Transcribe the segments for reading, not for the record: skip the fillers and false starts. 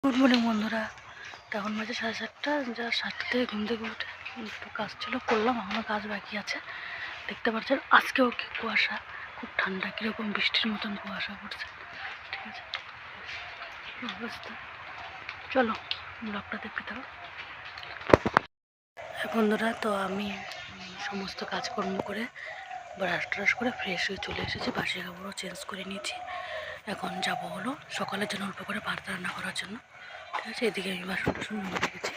Good morning বন্ধুরা। এখন বাজে 7:30। যা 7টা থেকে ঘুম থেকে উঠে একটু কাজ ছিল, করলাম। এখনও কাজ বাকি আছে। দেখতে পাচ্ছেন আজকেও কি কুয়াশা, খুব ঠান্ডা, কীরকম বৃষ্টির মতন কুয়াশা পড়ছে। ঠিক আছে, অবস্থা। চলো ব্লগটা দেখতে থাকো বন্ধুরা। তো আমি সমস্ত কাজকর্ম করে ব্রাশ ট্রাশ করে ফ্রেশ হয়ে চলে এসেছি। বাসি কাপড়ও চেঞ্জ করে নিয়েছি। এখন যাব হলো সকালের জন্য অল্প করে ভাত রান্না করার জন্য। ঠিক আছে, এদিকে আমি বাসন টাসন মেজে রেখেছি।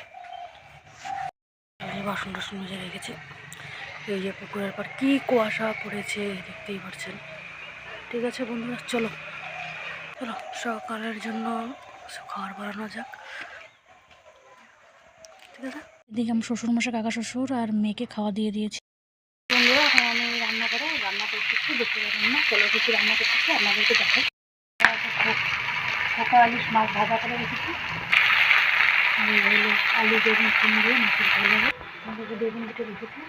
বাসন টাসন মেজে রেখেছি। এই যে পুকুরের পর কি কুয়াশা পড়েছে দেখতেই পাচ্ছেন। ঠিক আছে বন্ধুরা, চলো চলো সকালের জন্য খাবার বানানো যাক। ঠিক আছে, এদিকে আমি শ্বশুরমশাই, কাকা শ্বশুর আর মেয়েকে খাওয়া দিয়ে দিয়েছি। বন্ধুরা এখন আমি রান্না করতেছি, দুপুরে রান্না। চলো কিছু রান্না করতেছি, আপনাদেরকে দেখাই। খোকা ইলিশ মাছ ভাজা করে রেখেছি। আমি আলু বেগুন সিম দিয়ে মাছের ঝোল হবে। আমাদের বেগুন কেটে রেখেছি,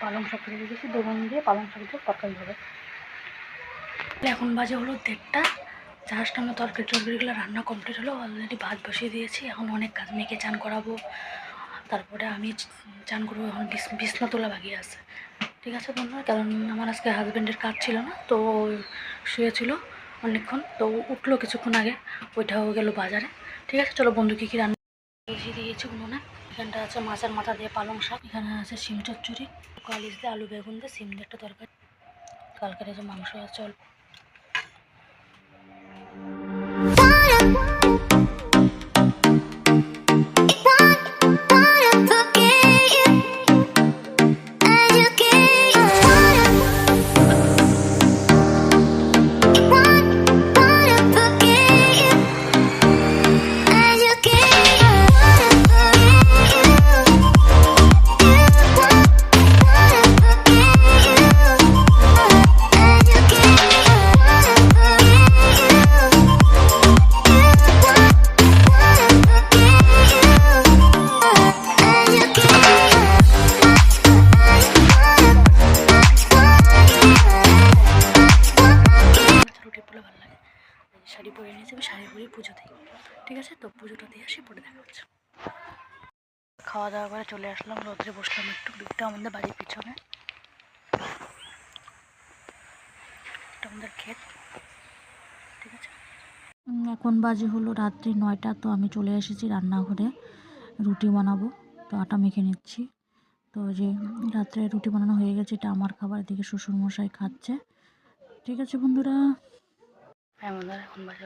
পালং শাক কেটে রেখেছি। বেগুন দিয়ে পালং শাক দিয়ে তরকারি হবে। এখন বাজে হলো 1:30। জাস্ট আমার তরকারিগুলো রান্না কমপ্লিট হলো। অলরেডি ভাত বসিয়ে দিয়েছি। এখন অনেক কাজ, মেয়েকে চান করাবো, তারপরে আমি চান করবো। এখন বিছনা তোলা বাকি আছে। ঠিক আছে বন্ধুরা, কারণ আমার আজকে হাজব্যান্ডের কাজ ছিল না, তো শুয়েছিল অনেকক্ষণ, তো উঠলো কিছুক্ষণ আগে, ওইটাও গেল বাজারে। ঠিক আছে, চলো বন্ধু কী কী রান্না বসিয়ে দিয়েছি উনুনে। এখানটা আছে মাছের মাথা দিয়ে পালং শাক, এখানে আছে শিম চচ্চড়ি, কালিশ দিয়ে আলু বেগুন দিয়ে সিম দিয়ে একটা তরকারি, কালকের যে মাংস আছে অল্প। শাড়ি পরে নিয়েছি, আমি শাড়ি পরে পুজো দিই। ঠিক আছে, তো পুজোটা দিয়ে আসি, পরে দেখা হচ্ছে। খাওয়া দাওয়া করে চলে আসলাম, রোদ্রে বসলাম একটু। বিটটা আমাদের বাড়ির পিছনে, এটা আমাদের ক্ষেত। ঠিক আছে, এখন বাজে হলো রাত্রি 9টা। তো আমি চলে এসেছি রান্নাঘরে, রুটি বানাবো। তো আটা মেখে নিচ্ছি। তো যে রাত্রে রুটি বানানো হয়ে গেছে, এটা আমার খাবার। এদিকে শ্বশুরমশাই খাচ্ছে। ঠিক আছে বন্ধুরা, হ্যাঁ বন্ধুরা, এখন বাজে